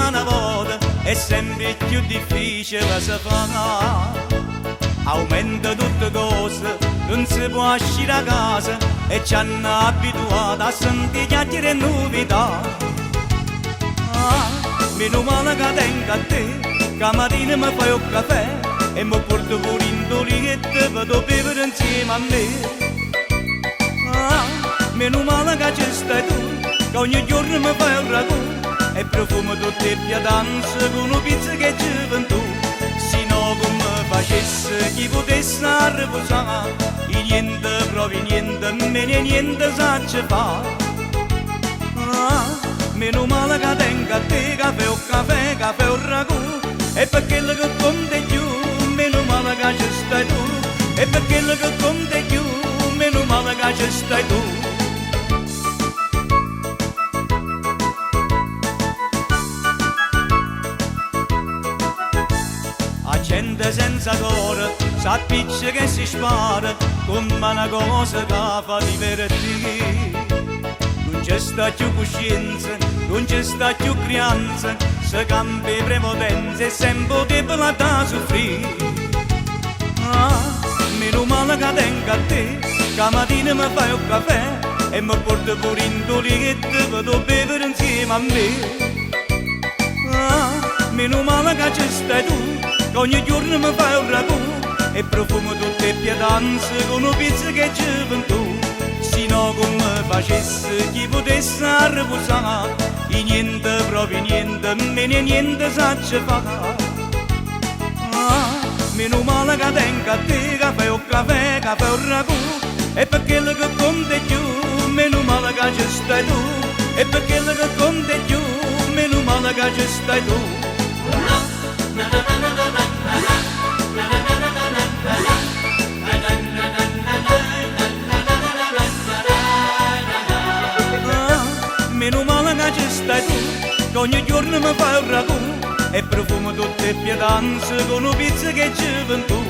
ma una volta è sempre più difficile si fa. Aumenta tutte cose, non si può uscire a casa e ci hanno abituato a sentire chiacchiere e novità. Meno male che tengo a te, che mattina mi fai un caffè e mi porto pure in toliette, vado bere insieme a me. Meno male che ci stai tu, che ogni giorno mi fai un ragù e profumo tutte le pietanze con una pizza che ci vendi tu. Se no come facesse chi potesse riposare, e niente, proprio niente, meno niente sa ci fa. Meno male che tengo a te, caffè o ragù, e perché quello che conta più, meno male che ci stai tu, e perché quello che conta più, meno male che ci stai tu. A gente senza cuore, s'appiccia che si spara, come una cosa che fa divertire. Non c'è sta più coscienza, non c'è sta più creanza, se cambia prepotenza e sempre debole da soffrire. Meno male che tengo a te, che mattina mi fai un caffè e mi porto pure in toliette, vado a bere insieme a me. Meno male che ci stai tu, che ogni giorno mi fai un ragù e profumo tutte le pietanze con una pizza che ci vendi tu. Se no come facesse chi potesse riposare, e niente, proprio niente, meno niente sa ci fa. Meno male che tengo a te, caffè o ragù, e perché quello che conta più, meno male che ci stai tu, e perché quello che conta più, meno male che ci stai tu. Meno male che ci stai tu, che ogni giorno mi fai un ragù e profumo tutte le pietanze con una pizza che ci vendi tu.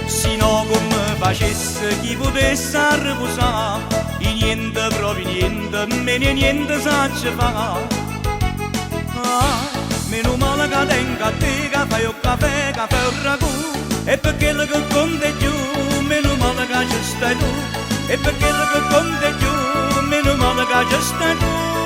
Se no come facesse chi potesse riposare, e niente, proprio niente, meno niente sa ci fa. Meno male che tengo a te, caffè o ragù, e perché quello che conta più, meno male che ci stai tu, e perché quello che conta più, meno male che ci stai tu.